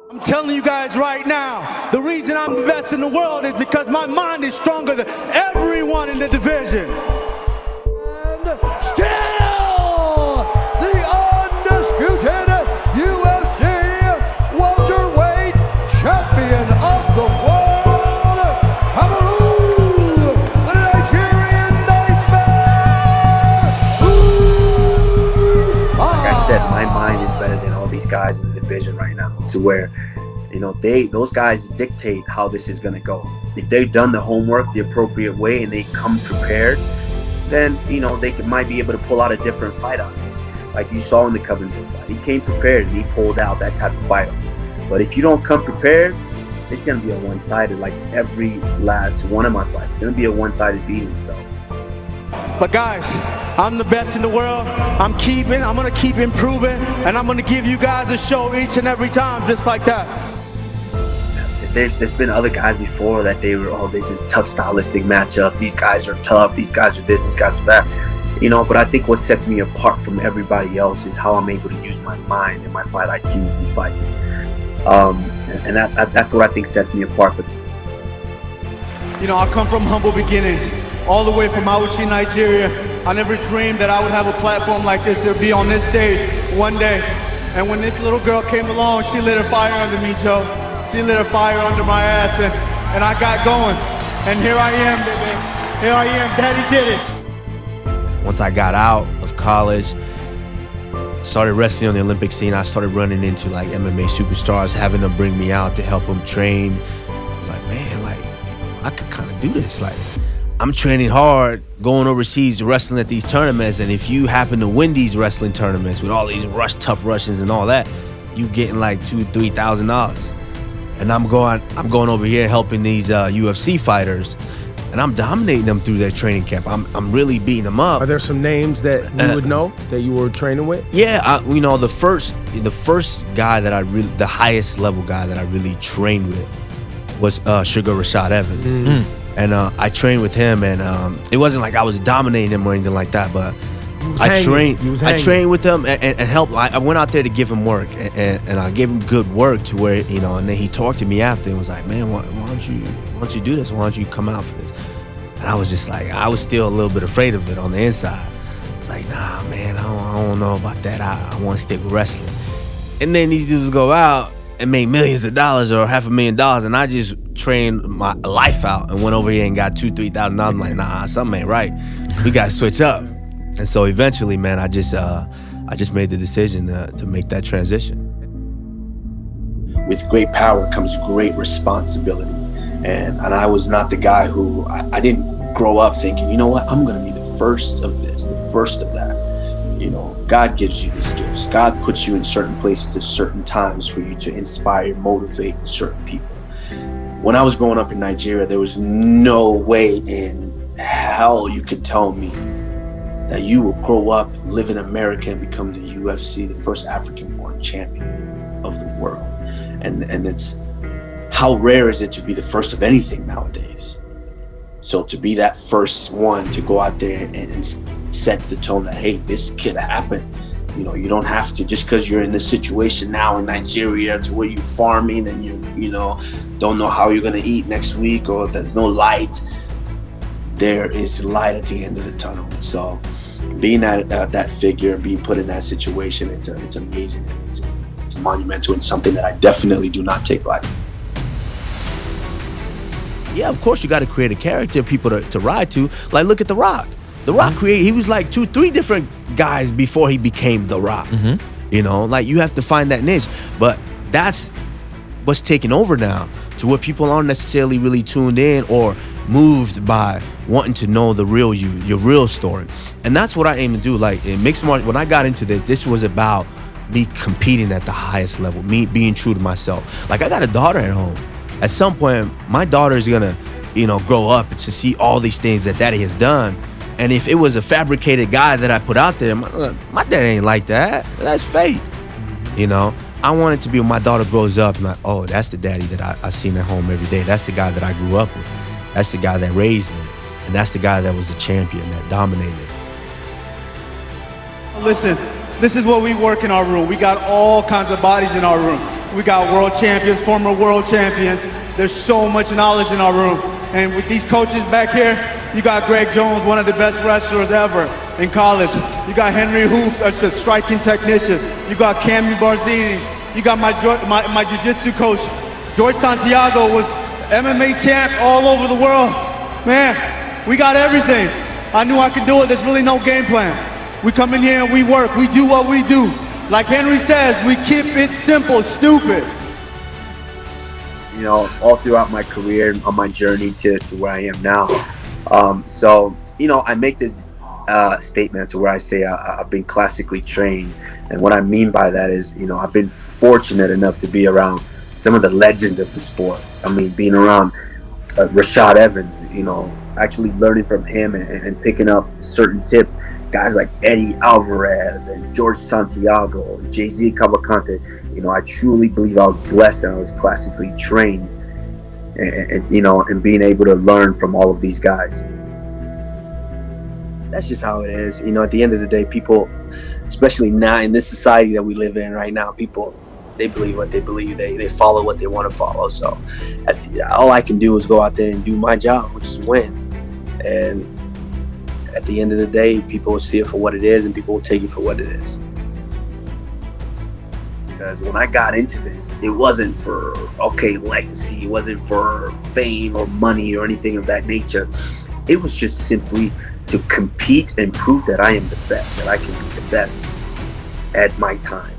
I'm telling you guys right now, the reason I'm the best in the world is because my mind is stronger than everyone in the division. And still the undisputed UFC welterweight champion of the world, Kamaru, the Nigerian Nightmare. Like I said, my mind is better than all these guys in the division right now, to where, you know, those guys dictate how this is going to go. If they've done the homework the appropriate way and they come prepared, then, you know, they might be able to pull out a different fight out of it. Like you saw in the Covington fight, he came prepared and he pulled out that type of fight. But if you don't come prepared, it's going to be a one-sided, like every last one of my fights. It's going to be a one-sided beating. So. But guys, I'm the best in the world. I'm going to keep improving, and I'm going to give you guys a show each and every time, just like that. There's been other guys before that they were, oh, this is tough stylistic matchup. These guys are tough. These guys are this. These guys are that. You know, but I think what sets me apart from everybody else is how I'm able to use my mind and my fight IQ in fights. And that's what I think sets me apart. But you know, I come from humble beginnings, all the way from Auchi, Nigeria. I never dreamed that I would have a platform like this to be on this stage one day. And when this little girl came along, she lit a fire under me, Joe. She lit a fire under my ass, and I got going. And here I am, baby. Here I am. Daddy did it. Once I got out of college, started wrestling on the Olympic scene, I started running into like MMA superstars, having them bring me out to help them train. I was like, man, like, you know, I could kind of do this. Like, I'm training hard, going overseas, wrestling at these tournaments, and if you happen to win these wrestling tournaments with all these tough Russians and all that, you getting like $2,000-3,000. And I'm going over here helping these UFC fighters, and I'm dominating them through their training camp. I'm really beating them up. Are there some names that you would know that you were training with? Yeah, you know, the first guy that the highest level guy that I really trained with was Sugar Rashad Evans. Mm-hmm. And I trained with him, and it wasn't like I was dominating him or anything like that, but I trained with him and helped. I went out there to give him work, and I gave him good work to where, you know, and then he talked to me after and was like, man, why don't you do this? Why don't you come out for this? And I was just like, I was still a little bit afraid of it on the inside. It's like, nah, man, I don't know about that. I want to stick with wrestling. And then these dudes go out and make millions of dollars or $500,000, and I just trained my life out and went over here and got $2,000-3,000. I'm like, nah, something ain't right. We gotta switch up. And so eventually, man, I just made the decision to make that transition. With great power comes great responsibility, and I was not the guy who I didn't grow up thinking, you know what, I'm gonna be the first of this, the first of that. You know, God gives you these gifts. God puts you in certain places at certain times for you to inspire, motivate certain people. When I was growing up in Nigeria, there was no way in hell you could tell me that you will grow up, live in America, and become the UFC, the first African-born champion of the world. And it's, how rare is it to be the first of anything nowadays? So to be that first one to go out there and set the tone that, hey, this could happen. You know, you don't have to, just because you're in this situation now in Nigeria to where you're farming and you know, don't know how you're gonna eat next week, or there's no light. There is light at the end of the tunnel. So being that figure, being put in that situation, it's amazing, and it's monumental, and something that I definitely do not take lightly. Yeah, of course you got to create a character, people to ride to. Like, look at The Rock. The Rock he was like 2-3 different guys before he became The Rock. Mm-hmm. You know, like, you have to find that niche. But that's what's taking over now, to where people aren't necessarily really tuned in or moved by wanting to know the real you, your real story. And that's what I aim to do. Like, in mixed martial, when I got into this was about me competing at the highest level, me being true to myself. Like, I got a daughter at home. At some point, my daughter is gonna, you know, grow up to see all these things that daddy has done. And if it was a fabricated guy that I put out there, my dad ain't like that. That's fake. You know, I want it to be when my daughter grows up and like, oh, that's the daddy that I seen at home every day. That's the guy that I grew up with. That's the guy that raised me. And that's the guy that was the champion, that dominated. Listen, this is what we work in our room. We got all kinds of bodies in our room. We got world champions, former world champions. There's so much knowledge in our room. And with these coaches back here, you got Greg Jones, one of the best wrestlers ever in college. You got Henry Hooft, that's a striking technician. You got Cami Barzini. You got my jiu-jitsu coach, George Santiago, was MMA champ all over the world. Man, we got everything. I knew I could do it. There's really no game plan. We come in here and we work. We do what we do. Like Henry says, we keep it simple, stupid. You know, all throughout my career, on my journey to where I am now. So, you know, I make this statement to where I say I've been classically trained. And what I mean by that is, you know, I've been fortunate enough to be around some of the legends of the sport. I mean, being around Rashad Evans, you know, actually learning from him and picking up certain tips. Guys like Eddie Alvarez and George Santiago, Jay-Z Cavalcante. You know, I truly believe I was blessed and I was classically trained, and you know, and being able to learn from all of these guys. That's just how it is. You know, at the end of the day, people, especially now in this society that we live in right now, people, they believe what they believe. They follow what they want to follow. So all I can do is go out there and do my job, which is win. And at the end of the day, people will see it for what it is and people will take it for what it is. Because when I got into this, it wasn't for, legacy. It wasn't for fame or money or anything of that nature. It was just simply to compete and prove that I am the best, that I can be the best at my time.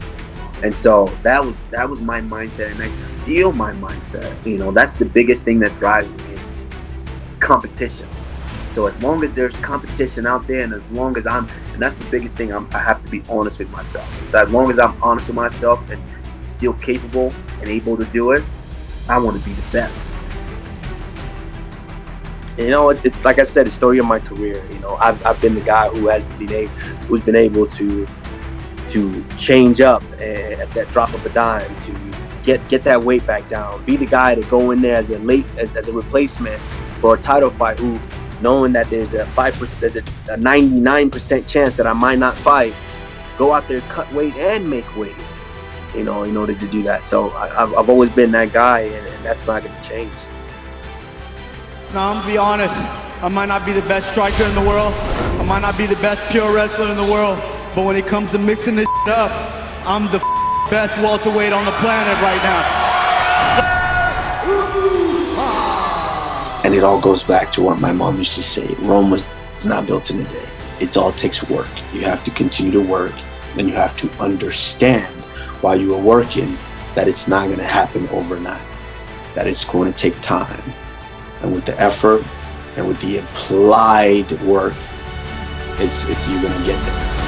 And so that was my mindset, and I still my mindset. You know, that's the biggest thing that drives me is competition. So as long as there's competition out there, and as long as and that's the biggest thing, I have to be honest with myself. So as long as I'm honest with myself and still capable and able to do it, I want to be the best. You know, it's like I said, the story of my career. You know, I've been the guy who's been able to change up at that drop of a dime, to get that weight back down, be the guy to go in there as a replacement for a title fight, who, knowing that there's a 99% chance that I might not fight, go out there, cut weight and make weight, you know, in order to do that. So I've always been that guy, and that's not going to change. Now, I'm going to be honest, I might not be the best striker in the world, I might not be the best pure wrestler in the world, but when it comes to mixing this up, I'm the best welterweight on the planet right now. And it all goes back to what my mom used to say: Rome was not built in a day. It all takes work. You have to continue to work, and you have to understand while you are working that it's not going to happen overnight, that it's going to take time. And with the effort and with the applied work, it's you're going to get there.